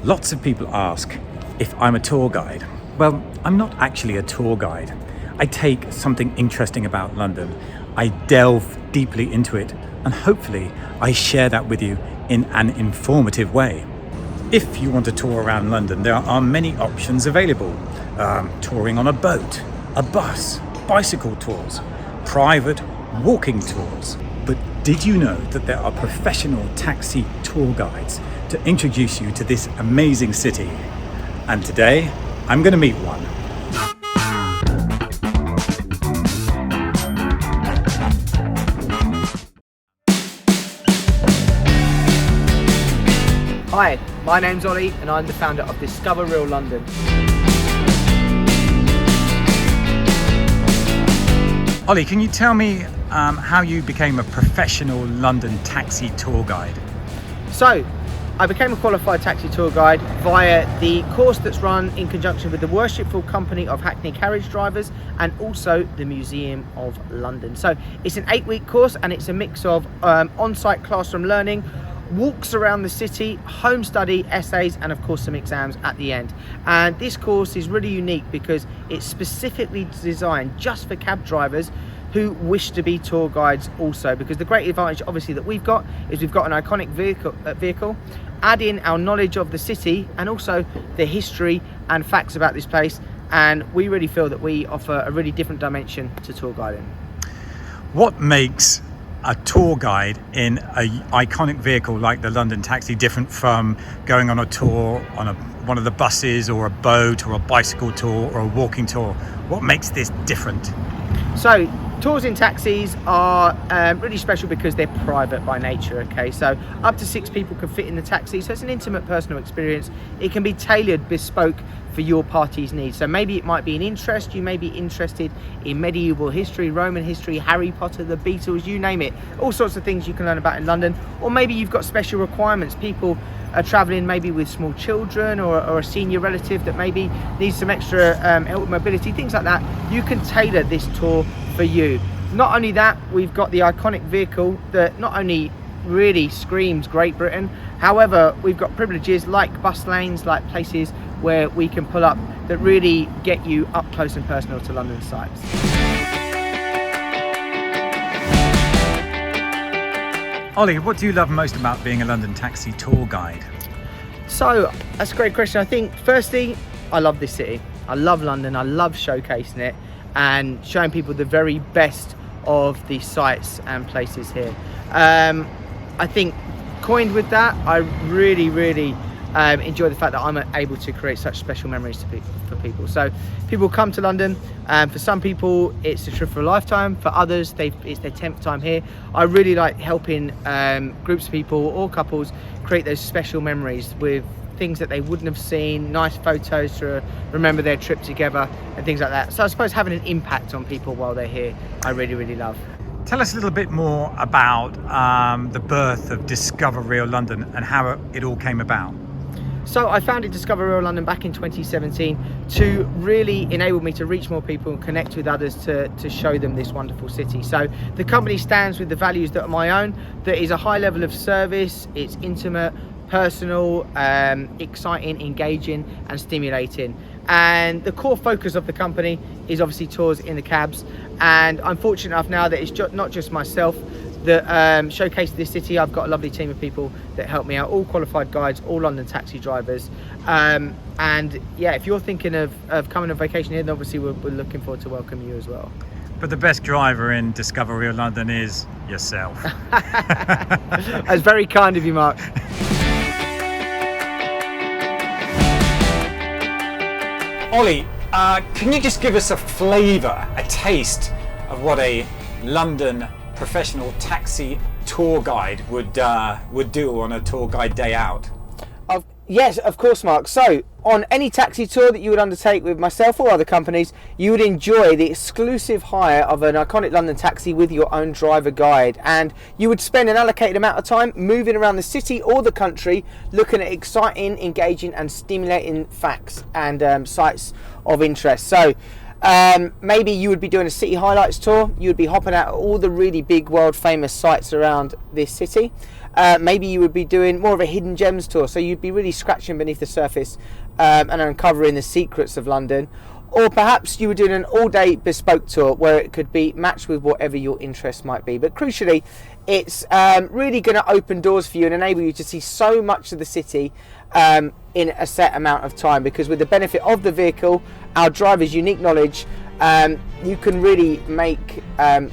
Lots of people ask if I'm a tour guide. Well, I'm not actually a tour guide. I take something interesting about London, I delve deeply into it, and hopefully I share that with you in an informative way. If you want to tour around London, there are many options available. Touring on a boat, a bus, bicycle tours, private walking tours. But did you know that there are professional taxi tour guides to introduce you to this amazing city? And today, I'm going to meet one. Hi, my name's Ollie and I'm the founder of Discover Real London. Ollie, can you tell me how you became a professional London taxi tour guide? So, I became a qualified taxi tour guide via the course that's run in conjunction with the Worshipful Company of Hackney Carriage Drivers and also the Museum of London. So it's an 8-week course and it's a mix of on-site classroom learning, walks around the city, home study, essays, and of course some exams at the end. And this course is really unique because it's specifically designed just for cab drivers who wish to be tour guides also, because the great advantage obviously that we've got is we've got an iconic vehicle, add in our knowledge of the city and also the history and facts about this place, and we really feel that we offer a really different dimension to tour guiding. What makes a tour guide in an iconic vehicle like the London taxi different from going on a tour on one of the buses or a boat or a bicycle tour or a walking tour? What makes this different? So tours in taxis are really special because they're private by nature, okay? So up to 6 people can fit in the taxi, so it's an intimate personal experience. It can be tailored, bespoke for your party's needs. So maybe it might be an interest, you may be interested in medieval history, Roman history, Harry Potter, the Beatles, you name it. All sorts of things you can learn about in London. Or maybe you've got special requirements. People are travelling maybe with small children or a senior relative that maybe needs some extra help with mobility, things like that. You can tailor this tour for you. Not only that, we've got the iconic vehicle that not only really screams Great Britain, however, we've got privileges like bus lanes, like places where we can pull up that really get you up close and personal to London sights. Ollie, what do you love most about being a London taxi tour guide? So, that's a great question. I think, firstly, I love this city. I love London. I love showcasing it and showing people the very best of the sights and places here. I think, coined with that, I really enjoy the fact that I'm able to create such special memories for people. So people come to London, for some people it's a trip for a lifetime, for others it's their 10th time here. I really like helping groups of people or couples create those special memories with things that they wouldn't have seen, nice photos to remember their trip together and things like that. So I suppose having an impact on people while they're here, I really love. Tell us a little bit more about the birth of Discover Real London and how it all came about. So I founded Discover Real London back in 2017 to really enable me to reach more people and connect with others to show them this wonderful city. So the company stands with the values that are my own. There is a high level of service, it's intimate, personal, exciting, engaging and stimulating. And the core focus of the company is obviously tours in the cabs. And I'm fortunate enough now that it's not just myself that showcase this city. I've got a lovely team of people that help me out, all qualified guides, all London taxi drivers. And yeah, if you're thinking of coming on vacation here, then obviously we're looking forward to welcome you as well. But the best driver in Discover Real London is yourself. That's very kind of you, Mark. Ollie, can you just give us a flavour, a taste of what a London professional taxi tour guide would do on a tour guide day out? Yes, of course, Mark. So, on any taxi tour that you would undertake with myself or other companies, you would enjoy the exclusive hire of an iconic London taxi with your own driver guide. And you would spend an allocated amount of time moving around the city or the country, looking at exciting, engaging and stimulating facts and sites of interest. So, Maybe you would be doing a city highlights tour. You would be hopping out all the really big world famous sites around this city. Maybe you would be doing more of a hidden gems tour, so you'd be really scratching beneath the surface and uncovering the secrets of London. Or perhaps you were doing an all-day bespoke tour where it could be matched with whatever your interest might be. But crucially, it's really going to open doors for you and enable you to see so much of the city in a set amount of time, because with the benefit of the vehicle, our driver's unique knowledge, you can really make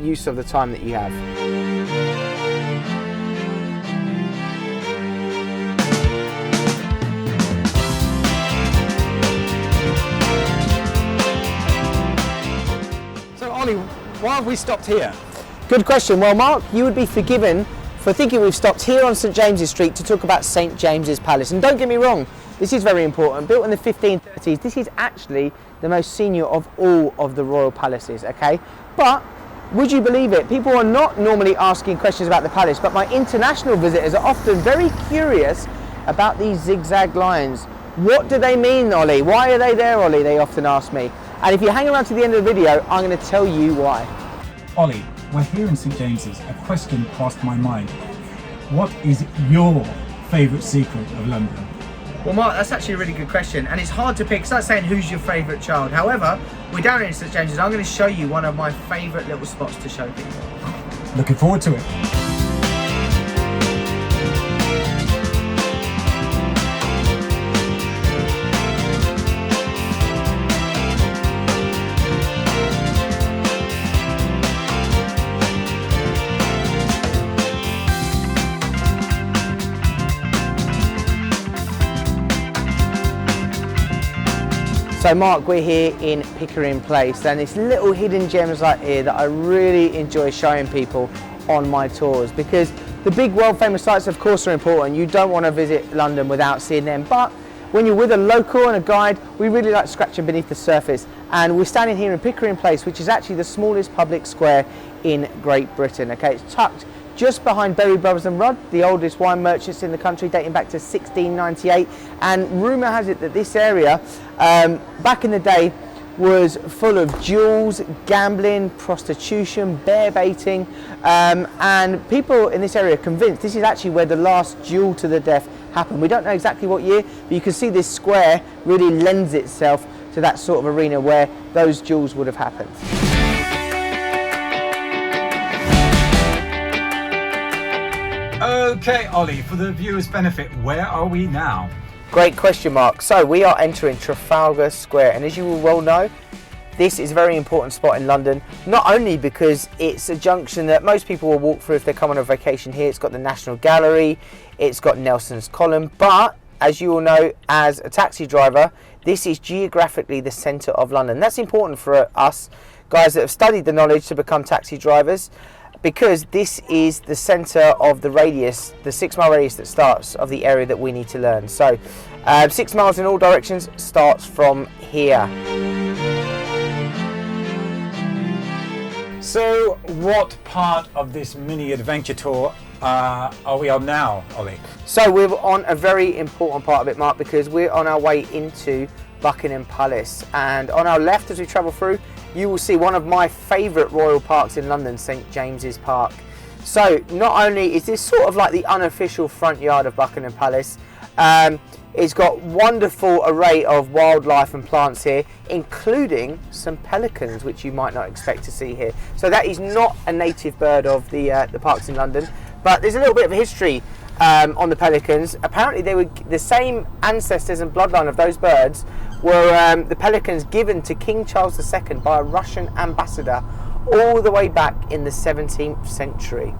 use of the time that you have. So Ollie, why have we stopped here? Good question. Well, Mark, you would be forgiven for thinking we've stopped here on St James's Street to talk about St James's Palace. And don't get me wrong, this is very important. Built in the 1530s, this is actually the most senior of all of the royal palaces, okay? But would you believe it? People are not normally asking questions about the palace, but my international visitors are often very curious about these zigzag lines. What do they mean, Ollie? Why are they there, Ollie? They often ask me. And if you hang around to the end of the video, I'm going to tell you why. Ollie, we're here in St James's. A question crossed my mind. What is your favourite secret of London? Well, Mark, that's actually a really good question, and it's hard to pick. It's like saying who's your favourite child. However, we're down here in St James's. I'm going to show you one of my favourite little spots to show people. Looking forward to it. So Mark, we're here in Pickering Place, and it's little hidden gems like here that I really enjoy showing people on my tours, because the big world famous sites of course are important. You don't want to visit London without seeing them, but when you're with a local and a guide, we really like scratching beneath the surface. And we're standing here in Pickering Place, which is actually the smallest public square in Great Britain. Okay, it's tucked just behind Berry Brothers and Rudd, the oldest wine merchants in the country, dating back to 1698. And rumour has it that this area, back in the day, was full of jewels, gambling, prostitution, bear baiting, and people in this area are convinced this is actually where the last duel to the death happened. We don't know exactly what year, but you can see this square really lends itself to that sort of arena where those duels would have happened. Okay, Ollie, for the viewers' benefit, where are we now? Great question, Mark. So we are entering Trafalgar Square, and as you will well know, this is a very important spot in London, not only because it's a junction that most people will walk through if they come on a vacation here. It's got the National Gallery, it's got Nelson's Column, but as you all know, as a taxi driver, this is geographically the centre of London. That's important for us guys that have studied the knowledge to become taxi drivers, because this is the centre of the radius, the 6 mile radius that starts of the area that we need to learn. So 6 miles in all directions starts from here. So what part of this mini adventure tour are we on now, Ollie? So we're on a very important part of it, Mark, because we're on our way into Buckingham Palace, and on our left as we travel through, you will see one of my favourite royal parks in London, St James's Park. So not only is this sort of like the unofficial front yard of Buckingham Palace, it's got wonderful array of wildlife and plants here, including some pelicans, which you might not expect to see here. So that is not a native bird of the parks in London, but there's a little bit of a history on the pelicans. Apparently they were the same ancestors and bloodline of those birds were the pelicans given to King Charles II by a Russian ambassador all the way back in the 17th century.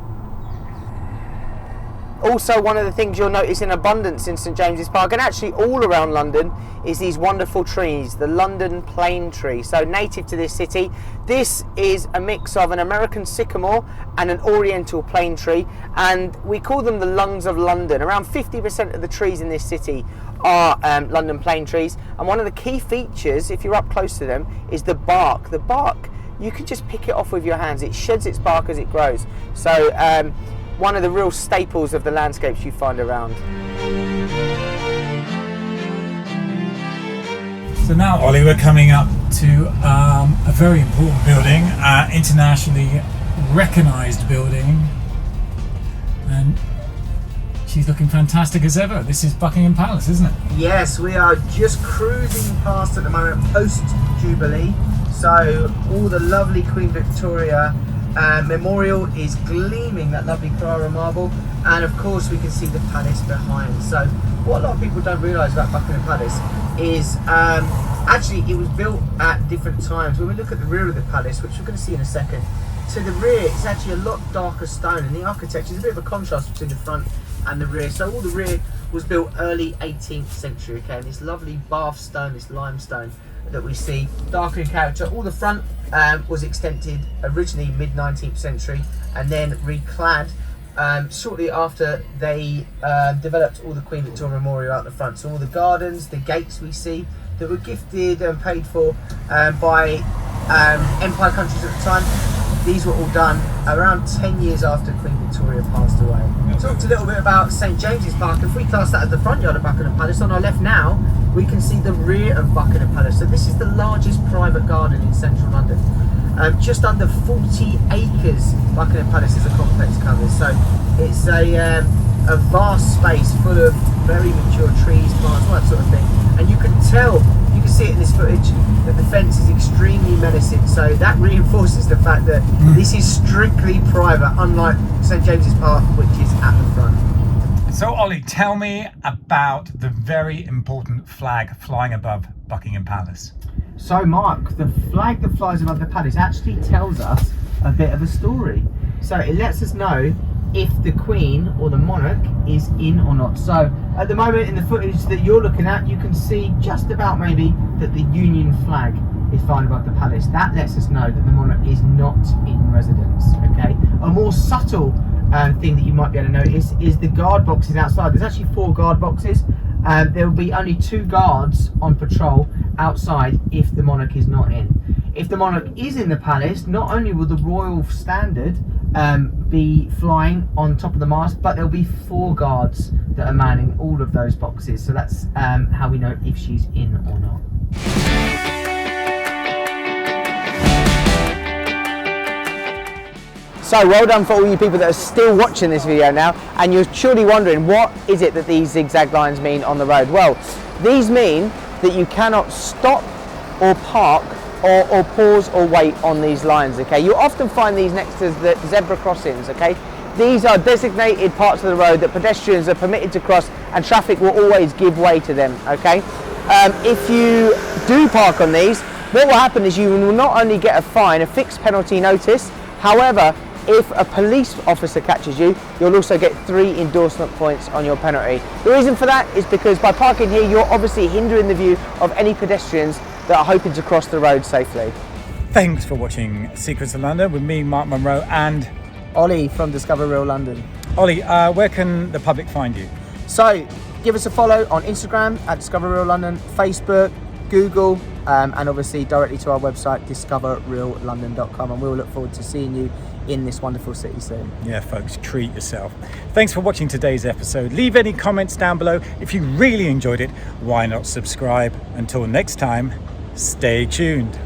Also, one of the things you'll notice in abundance in St James's Park, and actually all around London, is these wonderful trees, the London plane tree. So native to this city, this is a mix of an American sycamore and an oriental plane tree, and we call them the lungs of London. Around 50% of the trees in this city are London plane trees, and one of the key features, if you're up close to them, is the bark. The bark, you can just pick it off with your hands. It sheds its bark as it grows. So one of the real staples of the landscapes you find around. So now, Ollie, we're coming up to a very important building, internationally recognised building, and she's looking fantastic as ever. This is Buckingham Palace, isn't it? Yes, we are just cruising past at the moment, post-Jubilee. So all the lovely Queen Victoria memorial is gleaming, that lovely Carrara marble, and of course we can see the palace behind. So what a lot of people don't realise about Buckingham Palace is actually it was built at different times. When we look at the rear of the palace, which we're going to see in a second, to the rear it's actually a lot darker stone, and the architecture is a bit of a contrast between the front and the rear. So all the rear was built early 18th century, okay, and this lovely Bath stone, this limestone that we see, darker in character. All the front was extended originally mid 19th century and then reclad shortly after they developed all the Queen Victoria Memorial out the front. So all the gardens, the gates we see that were gifted and paid for by Empire countries at the time, these were all done around 10 years after Queen Victoria passed away. Talked a little bit about St James's Park. If we class that as the front yard of Buckingham Palace, on our left now we can see the rear of Buckingham Palace. So this is the largest private garden in central London. Just under 40 acres Buckingham Palace as a complex covers. So it's a vast space full of very mature trees, plants, all that sort of thing. And you can tell, you can see it in this footage, that the fence is extremely menacing. So that reinforces the fact that this is strictly private, unlike St James's Park, which is at the front. So Ollie, tell me about the very important flag flying above Buckingham Palace. So Mark, the flag that flies above the palace actually tells us a bit of a story. So it lets us know if the Queen or the monarch is in or not. So at the moment in the footage that you're looking at, you can see just about maybe that the Union flag is flying above the palace. That lets us know that the monarch is not in residence, okay? A more subtle thing that you might be able to notice is the guard boxes outside. There's actually 4 guard boxes. There will be only 2 guards on patrol outside if the monarch is not in. If the monarch is in the palace, not only will the royal standard be flying on top of the mast, but there'll be 4 guards that are manning all of those boxes. So that's how we know if she's in or not. So well done for all you people that are still watching this video now, and you're surely wondering what is it that these zigzag lines mean on the road. Well, these mean that you cannot stop or park or pause or wait on these lines, okay? You often find these next to the zebra crossings, okay? These are designated parts of the road that pedestrians are permitted to cross, and traffic will always give way to them, okay? If you do park on these, what will happen is you will not only get a fine, a fixed penalty notice, however, if a police officer catches you, you'll also get 3 endorsement points on your penalty. The reason for that is because by parking here, you're obviously hindering the view of any pedestrians that are hoping to cross the road safely. Thanks for watching Secrets of London with me, Mark Monroe, and Ollie from Discover Real London. Ollie, where can the public find you? So give us a follow on Instagram at Discover Real London, Facebook, Google, and obviously directly to our website discoverreallondon.com, and we'll look forward to seeing you in this wonderful city soon. Yeah, folks, treat yourself. Thanks for watching today's episode. Leave any comments down below. If you really enjoyed it, why not subscribe? Until next time, stay tuned.